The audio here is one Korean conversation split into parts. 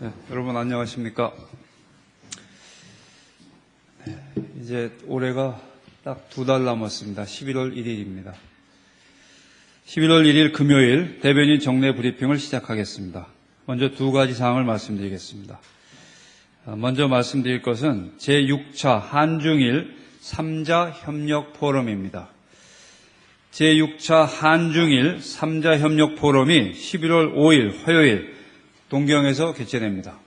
네, 여러분 안녕하십니까? 이제 올해가 딱 2달 남았습니다. 11월 1일입니다. 11월 1일 금요일 대변인 정례 브리핑을 시작하겠습니다. 먼저 2가지 사항을 말씀드리겠습니다. 먼저 말씀드릴 것은 제6차 한중일 3자 협력 포럼입니다. 제6차 한중일 3자 협력 포럼이 11월 5일 화요일 동경에서 개최됩니다.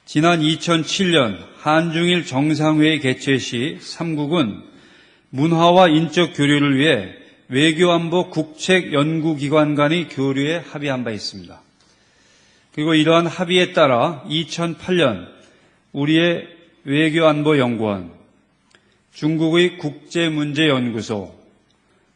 지난 2007년 한중일 정상회의 개최 시 3국은 문화와 인적 교류를 위해 외교안보 국책연구기관 간의 교류에 합의한 바 있습니다. 그리고 이러한 합의에 따라 2008년 우리의 외교안보연구원, 중국의 국제문제연구소,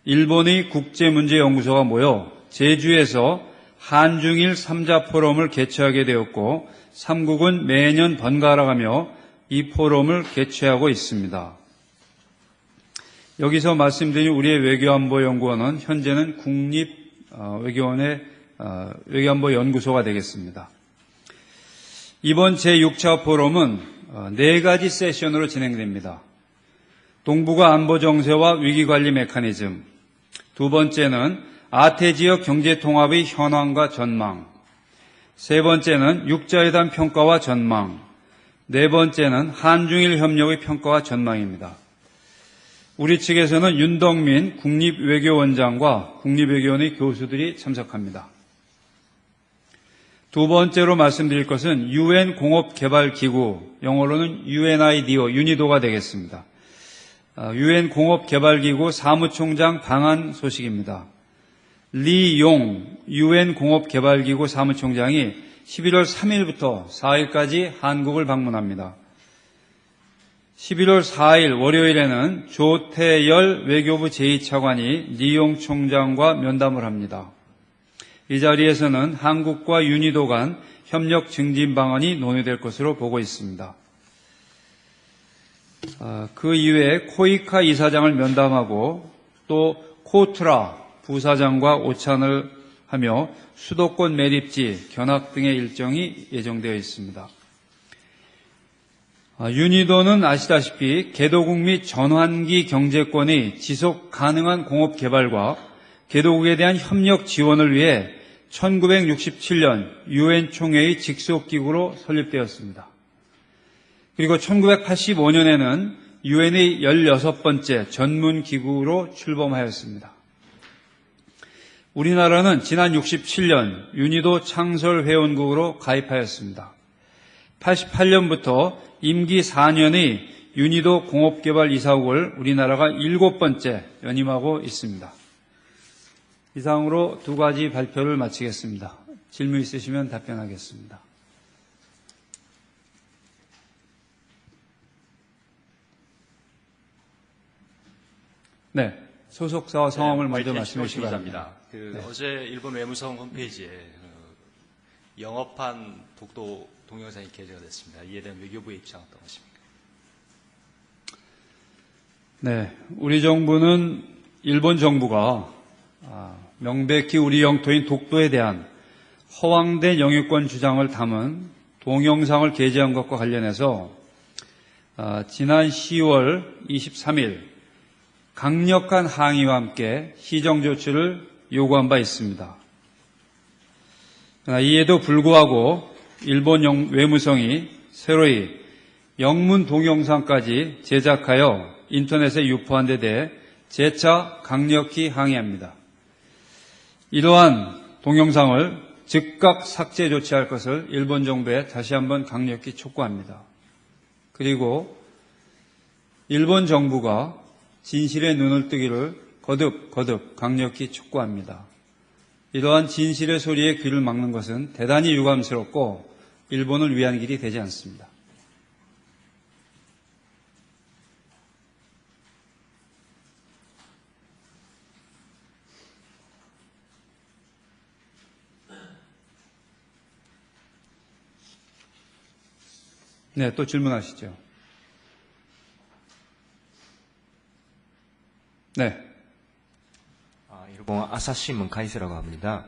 일본의 국제문제연구소가 모여 제주에서 한중일 3자 포럼을 개최하게 되었고 3국은 매년 번갈아가며 이 포럼을 개최하고 있습니다. 여기서 말씀드린 우리의 외교안보연구원은 현재는 국립외교원의 외교안보연구소가 되겠습니다. 이번 제6차 포럼은 4가지 세션으로 진행됩니다. 동북아 안보 정세와 위기관리 메커니즘, 두 번째는 아태-지역 경제통합의 현황과 전망, 세 번째는 육자회담 평가와 전망, 네 번째는 한중일 협력의 평가와 전망입니다. 우리 측에서는 윤덕민 국립외교원장과 국립외교원의 교수들이 참석합니다. 두 번째로 말씀드릴 것은 UN 공업개발기구, 영어로는 UNIDO, 유니도가 되겠습니다. UN 공업개발기구 사무총장 방한 소식입니다. 리용 UN 공업개발기구 사무총장이 11월 3일부터 4일까지 한국을 방문합니다. 11월 4일 월요일에는 조태열 외교부 제2차관이 리용 총장과 면담을 합니다. 이 자리에서는 한국과 유니도 간 협력 증진 방안이 논의될 것으로 보고 있습니다. 그 이외에 코이카 이사장을 면담하고 또 코트라 부사장과 오찬을 하며 수도권 매립지, 견학 등의 일정이 예정되어 있습니다. 유니도는 아시다시피 개도국 및 전환기 경제권의 지속 가능한 공업 개발과 개도국에 대한 협력 지원을 위해 1967년 UN 총회의 직속기구로 설립되었습니다. 그리고 1985년에는 UN의 16번째 전문기구로 출범하였습니다. 우리나라는 지난 67년 유니도 창설회원국으로 가입하였습니다. 88년부터 임기 4년의 유니도 공업개발이사국을 우리나라가 7번째 연임하고 있습니다. 이상으로 2가지 발표를 마치겠습니다. 질문 있으시면 답변하겠습니다. 네, 소속사와 성함을 먼저 말씀해 주시기 바랍니다. 어제 일본 외무성 홈페이지에 영업한 독도 동영상이 게재가 됐습니다. 이에 대한 외교부의 입장은 어떠십니까? 네, 우리 정부는 일본 정부가 명백히 우리 영토인 독도에 대한 허황된 영유권 주장을 담은 동영상을 게재한 것과 관련해서 지난 10월 23일 강력한 항의와 함께 시정 조치를 요구한 바 있습니다. 이에도 불구하고 일본 외무성이 새로이 영문 동영상까지 제작하여 인터넷에 유포한 데 대해 재차 강력히 항의합니다. 이러한 동영상을 즉각 삭제 조치할 것을 일본 정부에 다시 한번 강력히 촉구합니다. 그리고 일본 정부가 진실의 눈을 뜨기를 거듭 강력히 촉구합니다. 이러한 진실의 소리에 귀를 막는 것은 대단히 유감스럽고 일본을 위한 길이 되지 않습니다. 네, 또 질문하시죠. 네. 일본 아사히신문 카이세라고 합니다.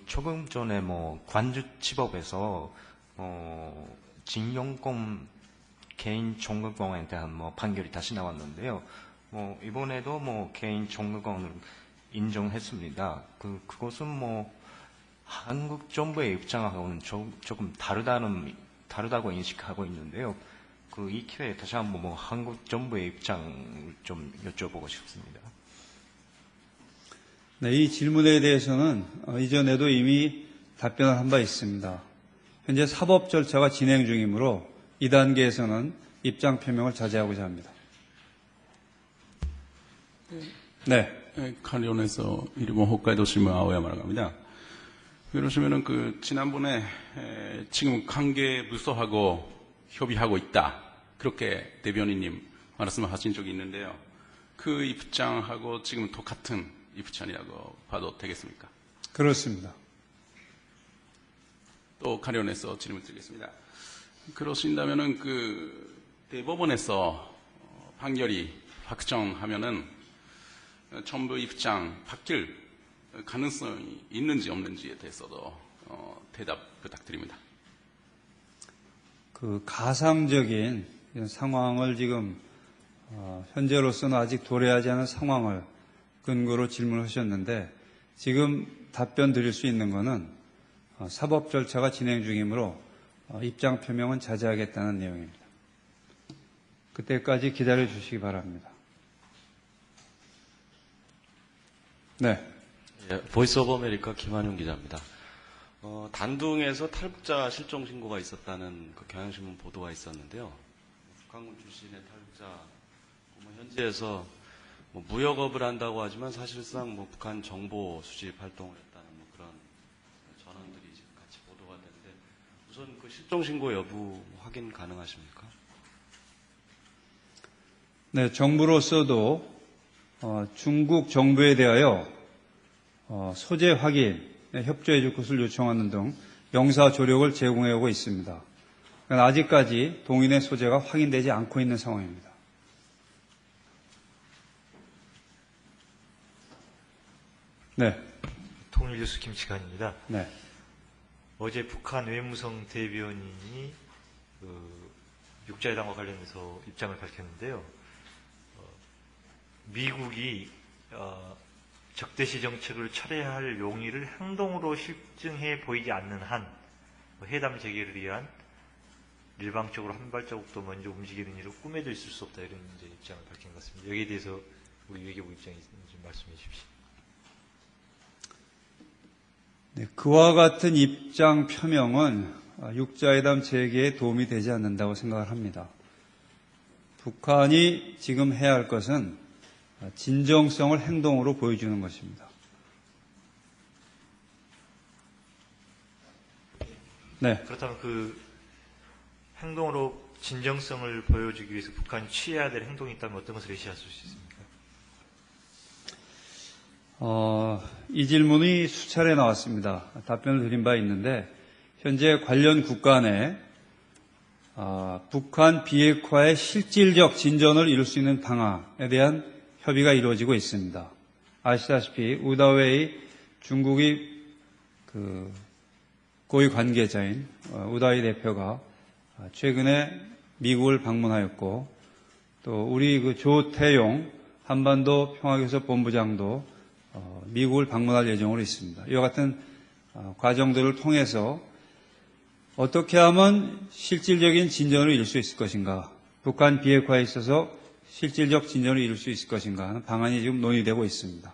조금 전에 관주지법에서 진영권 개인 종극권에 대한 판결이 다시 나왔는데요. 이번에도 개인 종극권을 인정했습니다. 그것은 한국 정부의 입장하고는 조금 다르다고 인식하고 있는데요. 이 기회에 다시 한번 한국 정부의 입장을 좀 여쭤보고 싶습니다. 네, 이 질문에 대해서는 이전에도 이미 답변을 한 바 있습니다. 현재 사법 절차가 진행 중이므로 이 단계에서는 입장 표명을 자제하고자 합니다. 네. 관련해서 일본 홋카이도 신문 아오야마라고 합니다. 그러시면은 지난번에 지금 관계 무소하고 협의하고 있다. 그렇게 대변인님 말씀하신 적이 있는데요. 그 입장하고 지금 똑같은 입장이라고 봐도 되겠습니까? 그렇습니다. 또 관련해서 질문 드리겠습니다. 그러신다면은 대법원에서 판결이 확정하면은 정부 입장 바뀔 가능성이 있는지 없는지에 대해서도 대답 부탁드립니다. 가상적인 이런 상황을 지금 현재로서는 아직 도래하지 않은 상황을 근거로 질문하셨는데 지금 답변 드릴 수 있는 것은 사법 절차가 진행 중이므로 입장 표명은 자제하겠다는 내용입니다. 그때까지 기다려 주시기 바랍니다. 네. 예, 보이스 오브 아메리카 김한용 기자입니다. 단둥에서 탈북자 실종 신고가 있었다는 경향신문 보도가 있었는데요. 북한군 출신의 탈북자, 현지에서 무역업을 한다고 하지만 사실상 북한 정보 수집 활동을 했다는 그런 전언들이 지금 같이 보도가 되는데 우선 실종 신고 여부 확인 가능하십니까? 네, 정부로서도 중국 정부에 대하여 소재 확인에 협조해 줄 것을 요청하는 등 영사 조력을 제공해 오고 있습니다. 그러나 아직까지 동인의 소재가 확인되지 않고 있는 상황입니다. 네. 통일뉴스 김치관입니다. 네. 어제 북한 외무성 대변인이 육자회담과 관련해서 입장을 밝혔는데요. 미국이 적대시 정책을 철회할 용의를 행동으로 실증해 보이지 않는 한 회담 재개를 위한 일방적으로 한 발자국도 먼저 움직이는 일을 꿈에도 있을 수 없다 이런 이제 입장을 밝힌 것 같습니다. 여기에 대해서 우리 외교부 입장이 좀 말씀해 주십시오. 네, 그와 같은 입장 표명은 육자회담 재개에 도움이 되지 않는다고 생각을 합니다. 북한이 지금 해야 할 것은 진정성을 행동으로 보여주는 것입니다. 네. 그렇다면 행동으로 진정성을 보여주기 위해서 북한이 취해야 될 행동이 있다면 어떤 것을 예시할 수 있습니까? 이 질문이 수차례 나왔습니다. 답변을 드린 바 있는데 현재 관련 국가 내 북한 비핵화의 실질적 진전을 이룰 수 있는 방안에 대한 협의가 이루어지고 있습니다. 아시다시피 우다웨이 중국이 고위 관계자인 우다웨이 대표가 최근에 미국을 방문하였고 또 우리 조태용 한반도 평화교섭 본부장도 미국을 방문할 예정으로 있습니다. 이와 같은 과정들을 통해서 어떻게 하면 실질적인 진전을 이룰 수 있을 것인가, 북한 비핵화에 있어서 실질적 진전을 이룰 수 있을 것인가 하는 방안이 지금 논의되고 있습니다.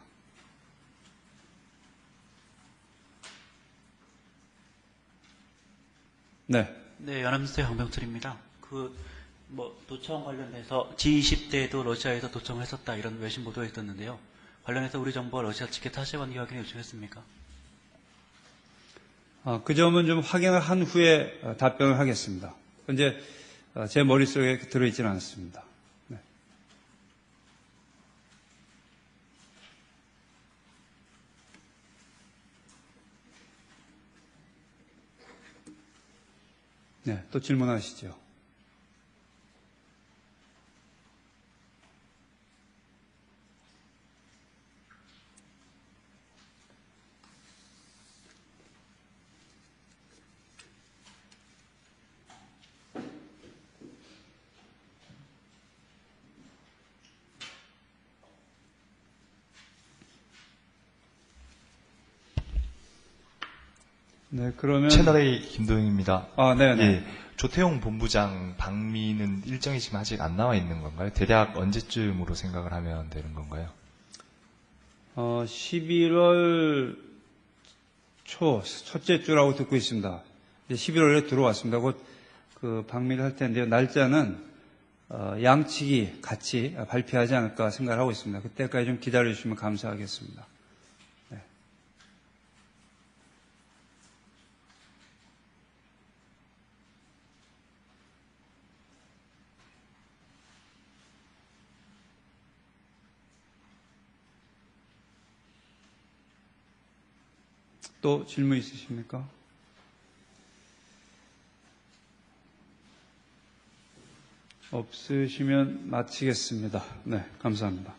네. 네, 연합뉴스의 황병철입니다. 도청 관련해서 G20대에도 러시아에서 도청을 했었다 이런 외신 보도가 있었는데요. 관련해서 우리 정부가 러시아 측에 사실관계 확인을 요청했습니까? 그 점은 좀 확인을 한 후에 답변을 하겠습니다. 현재 제 머릿속에 들어있지는 않습니다. 네. 네, 또 질문하시죠. 네, 그러면 채널A 김도영입니다. 네네. 예, 조태용 본부장 방미는 일정이 지금 아직 안 나와 있는 건가요? 대략 언제쯤으로 생각을 하면 되는 건가요? 11월 초 첫째 주라고 듣고 있습니다. 11월에 들어왔습니다. 곧 그 방미를 할 텐데요. 날짜는 양측이 같이 발표하지 않을까 생각을 하고 있습니다. 그때까지 좀 기다려 주시면 감사하겠습니다. 네. 또 질문 있으십니까? 없으시면 마치겠습니다. 네, 감사합니다.